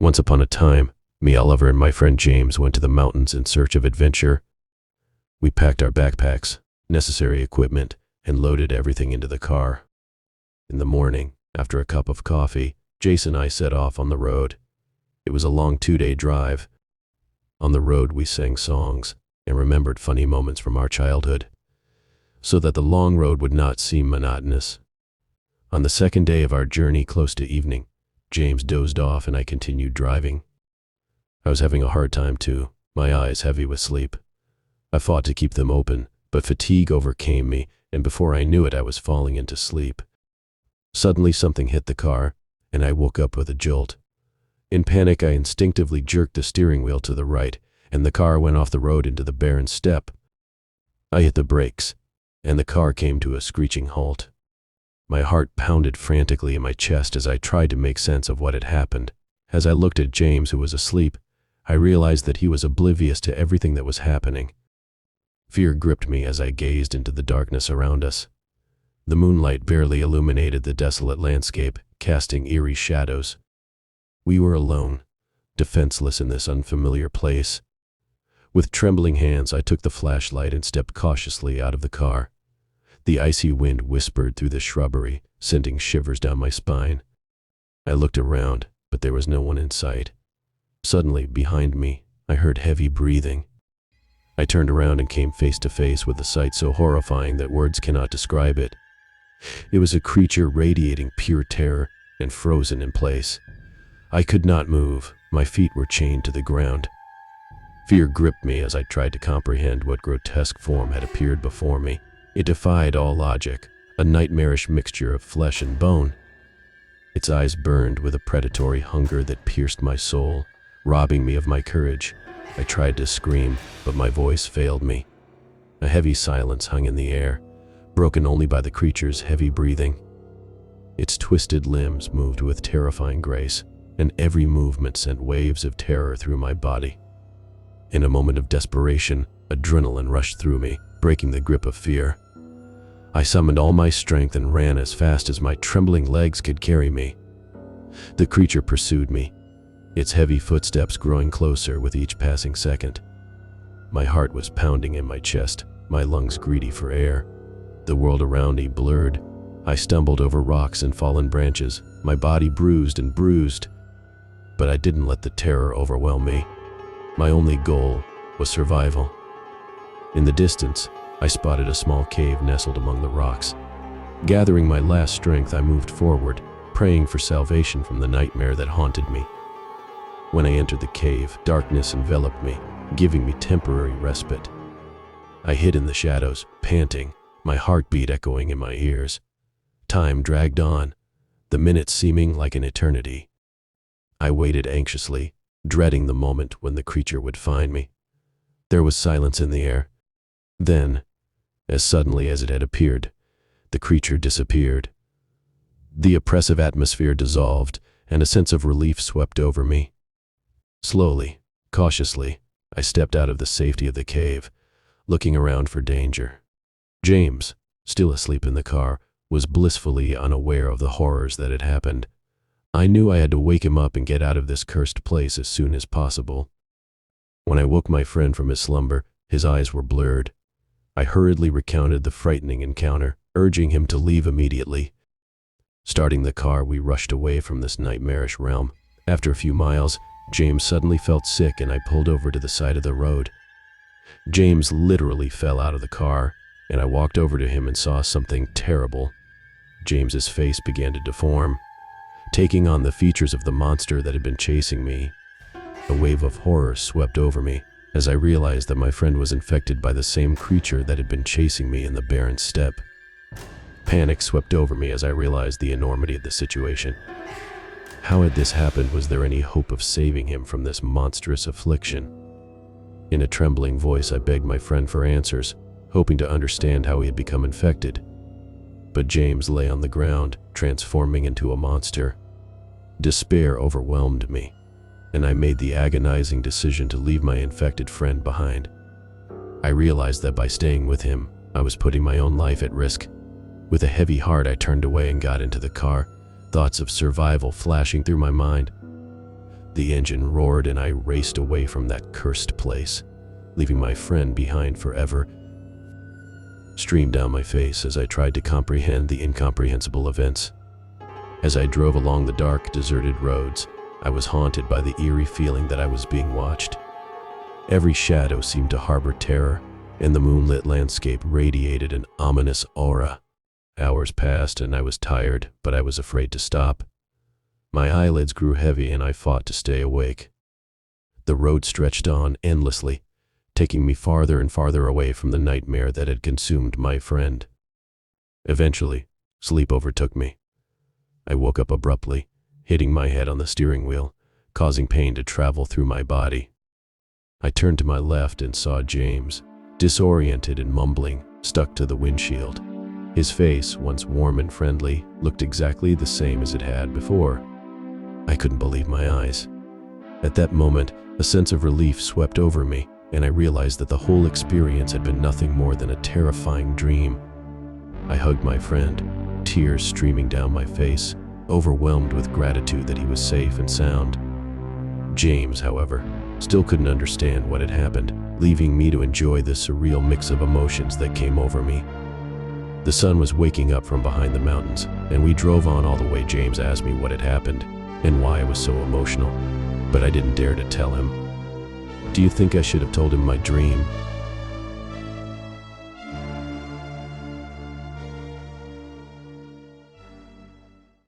Once upon a time, me, Oliver, and my friend James went to the mountains in search of adventure. We packed our backpacks, necessary equipment, and loaded everything into the car. In the morning, after a cup of coffee, Jason and I set off on the road. It was a long 2-day drive. On the road, we sang songs and remembered funny moments from our childhood, so that the long road would not seem monotonous. On the second day of our journey, close to evening, James dozed off and I continued driving. I was having a hard time too, my eyes heavy with sleep. I fought to keep them open, but fatigue overcame me, and before I knew it, I was falling into sleep. Suddenly something hit the car, and I woke up with a jolt. In panic, I instinctively jerked the steering wheel to the right, and the car went off the road into the barren steppe. I hit the brakes, and the car came to a screeching halt. My heart pounded frantically in my chest as I tried to make sense of what had happened. As I looked at James, who was asleep, I realized that he was oblivious to everything that was happening. Fear gripped me as I gazed into the darkness around us. The moonlight barely illuminated the desolate landscape, casting eerie shadows. We were alone, defenseless in this unfamiliar place. With trembling hands, I took the flashlight and stepped cautiously out of the car. The icy wind whispered through the shrubbery, sending shivers down my spine. I looked around, but there was no one in sight. Suddenly, behind me, I heard heavy breathing. I turned around and came face to face with a sight so horrifying that words cannot describe it. It was a creature radiating pure terror and frozen in place. I could not move. My feet were chained to the ground. Fear gripped me as I tried to comprehend what grotesque form had appeared before me. It defied all logic, a nightmarish mixture of flesh and bone. Its eyes burned with a predatory hunger that pierced my soul, robbing me of my courage. I tried to scream, but my voice failed me. A heavy silence hung in the air, broken only by the creature's heavy breathing. Its twisted limbs moved with terrifying grace, and every movement sent waves of terror through my body. In a moment of desperation, adrenaline rushed through me, breaking the grip of fear. I summoned all my strength and ran as fast as my trembling legs could carry me. The creature pursued me, its heavy footsteps growing closer with each passing second. My heart was pounding in my chest, my lungs greedy for air. The world around me blurred. I stumbled over rocks and fallen branches, my body bruised and bruised. But I didn't let the terror overwhelm me. My only goal was survival. In the distance, I spotted a small cave nestled among the rocks. Gathering my last strength, I moved forward, praying for salvation from the nightmare that haunted me. When I entered the cave, darkness enveloped me, giving me temporary respite. I hid in the shadows, panting, my heartbeat echoing in my ears. Time dragged on, the minutes seeming like an eternity. I waited anxiously, dreading the moment when the creature would find me. There was silence in the air. Then, as suddenly as it had appeared, the creature disappeared. The oppressive atmosphere dissolved, and a sense of relief swept over me. Slowly, cautiously, I stepped out of the safety of the cave, looking around for danger. James, still asleep in the car, was blissfully unaware of the horrors that had happened. I knew I had to wake him up and get out of this cursed place as soon as possible. When I woke my friend from his slumber, his eyes were blurred. I hurriedly recounted the frightening encounter, urging him to leave immediately. Starting the car, we rushed away from this nightmarish realm. After a few miles, James suddenly felt sick and I pulled over to the side of the road. James literally fell out of the car, and I walked over to him and saw something terrible. James's face began to deform, taking on the features of the monster that had been chasing me. A wave of horror swept over me as I realized that my friend was infected by the same creature that had been chasing me in the barren steppe. Panic swept over me as I realized the enormity of the situation. How had this happened? Was there any hope of saving him from this monstrous affliction? In a trembling voice, I begged my friend for answers, hoping to understand how he had become infected. But James lay on the ground, transforming into a monster. Despair overwhelmed me, and I made the agonizing decision to leave my infected friend behind. I realized that by staying with him, I was putting my own life at risk. With a heavy heart, I turned away and got into the car, thoughts of survival flashing through my mind. The engine roared and I raced away from that cursed place, leaving my friend behind forever. Streamed down my face as I tried to comprehend the incomprehensible events. As I drove along the dark, deserted roads, I was haunted by the eerie feeling that I was being watched. Every shadow seemed to harbor terror, and the moonlit landscape radiated an ominous aura. Hours passed and I was tired, but I was afraid to stop. My eyelids grew heavy and I fought to stay awake. The road stretched on endlessly, taking me farther and farther away from the nightmare that had consumed my friend. Eventually, sleep overtook me. I woke up abruptly, hitting my head on the steering wheel, causing pain to travel through my body. I turned to my left and saw James, disoriented and mumbling, stuck to the windshield. His face, once warm and friendly, looked exactly the same as it had before. I couldn't believe my eyes. At that moment, a sense of relief swept over me, and I realized that the whole experience had been nothing more than a terrifying dream. I hugged my friend, tears streaming down my face, overwhelmed with gratitude that he was safe and sound. James, however, still couldn't understand what had happened, leaving me to enjoy the surreal mix of emotions that came over me. The sun was waking up from behind the mountains, and we drove on all the way. James asked me what had happened and why I was so emotional, but I didn't dare to tell him. "Do you think I should have told him my dream?"